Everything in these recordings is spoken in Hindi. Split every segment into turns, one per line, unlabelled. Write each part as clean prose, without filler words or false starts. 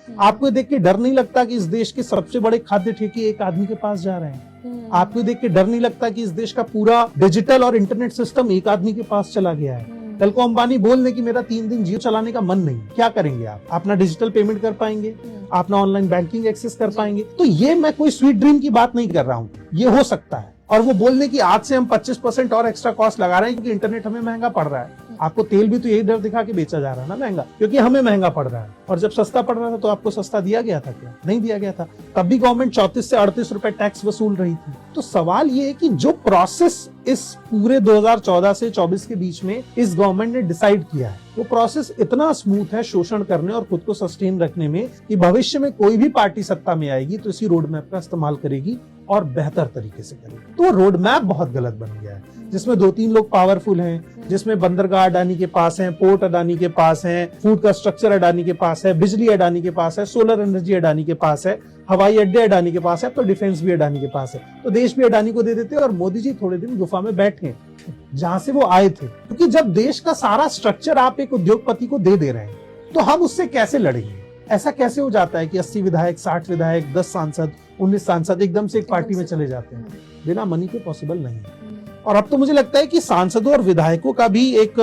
आपको देख के डर नहीं लगता कि इस देश के सबसे बड़े खाद्य ठेके एक आदमी के पास जा रहे हैं? आपको देख के डर नहीं लगता कि इस देश का पूरा डिजिटल और इंटरनेट सिस्टम एक आदमी के पास चला गया है? कल को अंबानी बोल दे कि मेरा 3 दिन जियो चलाने का मन नहीं, क्या करेंगे आप? अपना डिजिटल पेमेंट कर पाएंगे? अपना ऑनलाइन बैंकिंग एक्सेस कर पाएंगे? तो ये मैं कोई स्वीट ड्रीम की बात नहीं कर रहा हूँ, ये हो सकता है। और वो बोलने की आज से हम 25% और एक्स्ट्रा कॉस्ट लगा रहे हैं क्योंकि इंटरनेट हमें महंगा पड़ रहा है। आपको तेल भी तो यही डर दिखा के बेचा जा रहा है ना महंगा, क्योंकि हमें महंगा पड़ रहा है। और जब सस्ता पड़ रहा था तो आपको सस्ता दिया गया था क्या? नहीं दिया गया था। तब भी गवर्नमेंट 34 से 38 रुपए टैक्स वसूल रही थी। तो सवाल ये है कि जो प्रोसेस इस पूरे 2014 से 24 के बीच में इस गवर्नमेंट ने डिसाइड किया है, वो प्रोसेस इतना स्मूथ है शोषण करने और खुद को सस्टेन रखने में कि भविष्य में कोई भी पार्टी सत्ता में आएगी तो इसी रोड मैप का इस्तेमाल करेगी और बेहतर तरीके से करेगी। तो रोड मैप बहुत गलत बन गया है, जिसमें 2-3 लोग पावरफुल हैं, जिसमें बंदरगाह अडानी के पास है, पोर्ट अडानी के पास है, फूड का स्ट्रक्चर अडानी के पास है, बिजली अडानी के पास है, सोलर एनर्जी अडानी के पास है, हवाई अड्डे अडानी के पास है, तो डिफेंस भी अडानी के पास है। तो देश भी अडानी को दे देते और मोदी जी थोड़े दिन गुफा में बैठे जहां से वो आए थे। क्योंकि जब देश का सारा स्ट्रक्चर आप एक उद्योगपति को दे रहे हैं तो हम उससे कैसे लड़ेंगे? ऐसा कैसे हो जाता है कि 80 विधायक, 60 विधायक, 10 सांसद, 19 सांसद एकदम से एक पार्टी में चले जाते हैं? बिना मनी के पॉसिबल नहीं है। और अब तो मुझे लगता है कि सांसदों और विधायकों का भी एक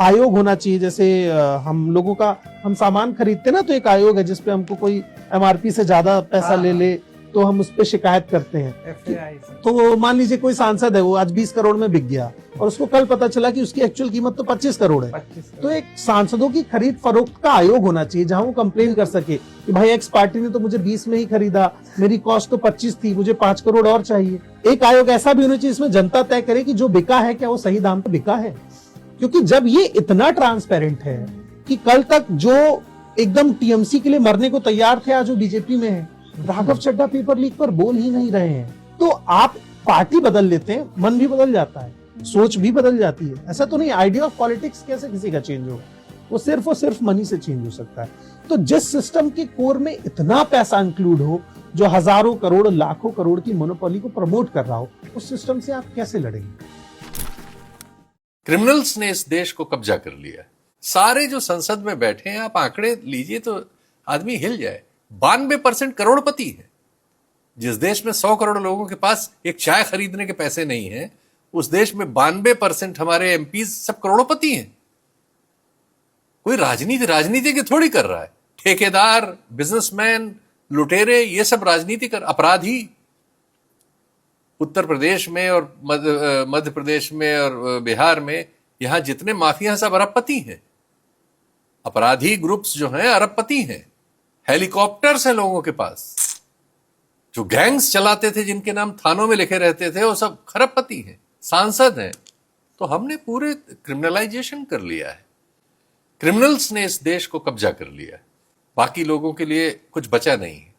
आयोग होना चाहिए। जैसे हम लोगों का, हम सामान खरीदते ना तो एक आयोग है जिसपे हमको कोई MRP से ज्यादा पैसा ले ले तो हम उस पर शिकायत करते हैं। तो मान लीजिए कोई सांसद है, वो आज 20 करोड़ में बिक गया और उसको कल पता चला कि उसकी एक्चुअल कीमत तो 25 करोड़ है। तो एक सांसदों की खरीद फरोख्त का आयोग होना चाहिए जहां वो कंप्लेन कर सके कि भाई एक्स पार्टी ने तो मुझे 20 में ही खरीदा, मेरी कॉस्ट तो 25 थी, मुझे 5 करोड़ और चाहिए। एक आयोग ऐसा भी होना चाहिए इसमें जनता तय करे कि जो बिका है क्या वो सही दाम पे बिका है। क्योंकि जब ये इतना ट्रांसपेरेंट है कि कल तक जो एकदम TMC के लिए मरने को तैयार थे आज वो बीजेपी में है, राघव चड्ढा पेपर लीक पर बोल ही नहीं रहे हैं। तो आप पार्टी बदल लेते हैं, मन भी बदल जाता है, सोच भी बदल जाती है। ऐसा तो नहीं, आइडिया ऑफ पॉलिटिक्स कैसे किसी का चेंज होगा? वो सिर्फ मनी से चेंज हो सकता है। तो जिस सिस्टम के कोर में इतना पैसा इंक्लूड हो, जो हजारों करोड़, लाखों करोड़ की मोनोपोली को प्रमोट कर रहा हो, उस सिस्टम से आप कैसे लड़ेंगे?
क्रिमिनल्स ने इस देश को कब्जा कर लिया। सारे जो संसद में बैठे हैं, आप आंकड़े लीजिए तो आदमी हिल जाए। 92% करोड़पति है। जिस देश में 100 करोड़ लोगों के पास एक चाय खरीदने के पैसे नहीं है, उस देश में 92% हमारे MPs सब करोड़पति हैं। कोई राजनीति की थोड़ी कर रहा है। ठेकेदार, बिजनेसमैन, लुटेरे, ये सब राजनीति कर, अपराधी उत्तर प्रदेश में और मध्य प्रदेश में और बिहार में, यहां जितने माफिया सब अरबपति हैं। अपराधी ग्रुप्स जो हैं अरबपति हैं। हेलीकॉप्टर्स हैं लोगों के पास। जो गैंग्स चलाते थे, जिनके नाम थानों में लिखे रहते थे, वो सब खरबपति हैं, सांसद हैं। तो हमने पूरे क्रिमिनलाइजेशन कर लिया है। क्रिमिनल्स ने इस देश को कब्जा कर लिया है। बाकी लोगों के लिए कुछ बचा नहीं है।